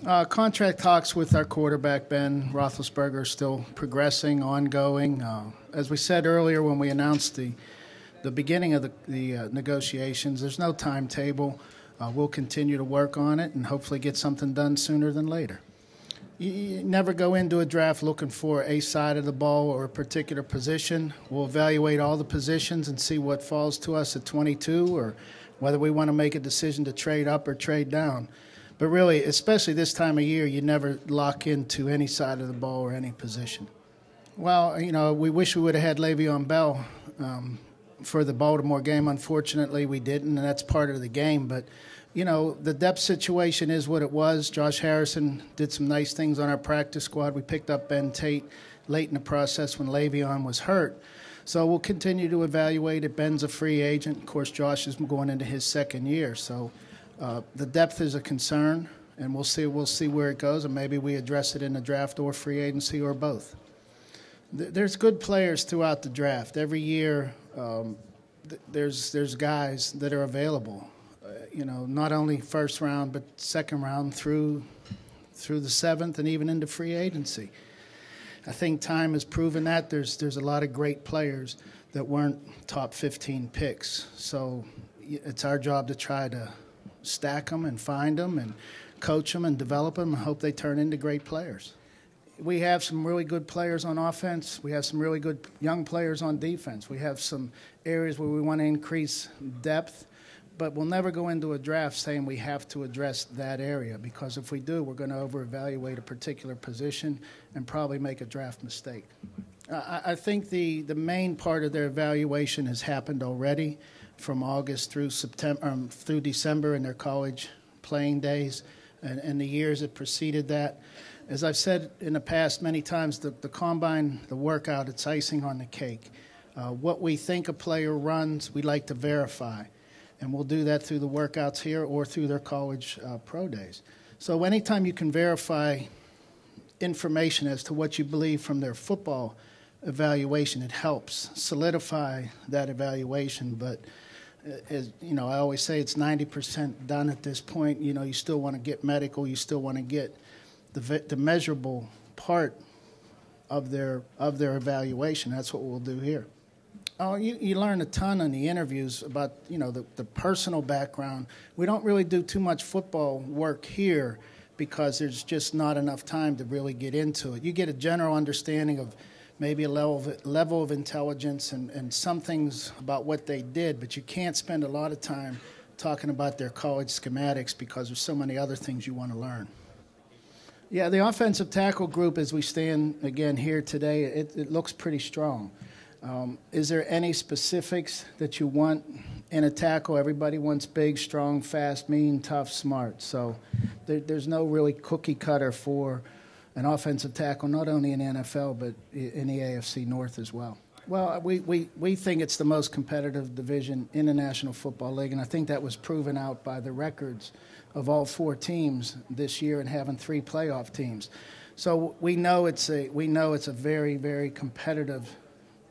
Contract talks with our quarterback, Ben Roethlisberger, are still progressing, ongoing. As we said earlier when we announced the beginning of the negotiations, there's no timetable. We'll continue to work on it and hopefully get something done sooner than later. You never go into a draft looking for a side of the ball or a particular position. We'll evaluate all the positions and see what falls to us at 22 or whether we want to make a decision to trade up or trade down. But really, especially this time of year, you never lock into any side of the ball or any position. Well, we wish we would have had Le'Veon Bell for the Baltimore game. Unfortunately, we didn't, and that's part of the game. But, the depth situation is what it was. Josh Harrison did some nice things on our practice squad. We picked up Ben Tate late in the process when Le'Veon was hurt. So we'll continue to evaluate it. Ben's a free agent. Of course, Josh is going into his second year. So the depth is a concern, and we'll see where it goes, and maybe we address it in the draft or free agency or both. There's good players throughout the draft. Every year there's guys that are available. Not only first round but second round through the seventh and even into free agency. I think time has proven that there's a lot of great players that weren't top 15 picks. So it's our job to try to stack them and find them and coach them and develop them and hope they turn into great players. We have some really good players on offense. We have some really good young players on defense. We have some areas where we want to increase depth, but we'll never go into a draft saying we have to address that area, because if we do, we're going to over-evaluate a particular position and probably make a draft mistake. I think the main part of their evaluation has happened already from August through through December in their college playing days and the years that preceded that. As I've said in the past many times, the combine, the workout, it's icing on the cake. What we think a player runs, we like to verify. And we'll do that through the workouts here or through their college pro days. So anytime you can verify information as to what you believe from their football evaluation, it helps solidify that evaluation. But as I always say, it's 90% done at this point. You still want to get medical. You still want to get the measurable part of their evaluation. That's what we'll do here. Oh, you learn a ton in the interviews about the personal background. We don't really do too much football work here because there's just not enough time to really get into it. You get a general understanding of maybe a level of intelligence and some things about what they did, but you can't spend a lot of time talking about their college schematics because there's so many other things you want to learn. Yeah, the offensive tackle group, as we stand again here today, it looks pretty strong. Is there any specifics that you want in a tackle? Everybody wants big, strong, fast, mean, tough, smart. So there's no really cookie cutter for an offensive tackle, not only in the NFL, but in the AFC North as well. Well, we think it's the most competitive division in the National Football League, and I think that was proven out by the records of all four teams this year and having 3 playoff teams. So we know it's a very, very competitive,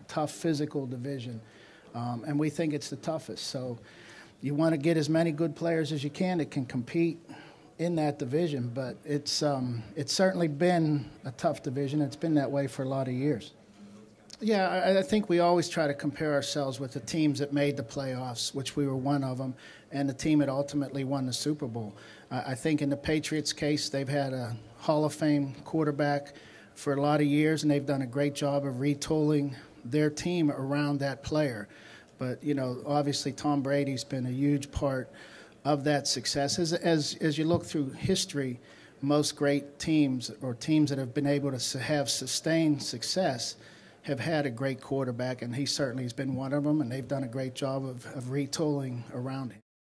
tough physical division, and we think it's the toughest. So you want to get as many good players as you can that can compete in that division, but it's certainly been a tough division. It's been that way for a lot of years. Yeah, I think we always try to compare ourselves with the teams that made the playoffs, which we were one of them, and the team that ultimately won the Super Bowl. I think in the Patriots' case, they've had a Hall of Fame quarterback for a lot of years, and they've done a great job of retooling their team around that player. But, obviously Tom Brady's been a huge part of that success. As you look through history, most great teams or teams that have been able to have sustained success have had a great quarterback, and he certainly has been one of them, and they've done a great job of retooling around him.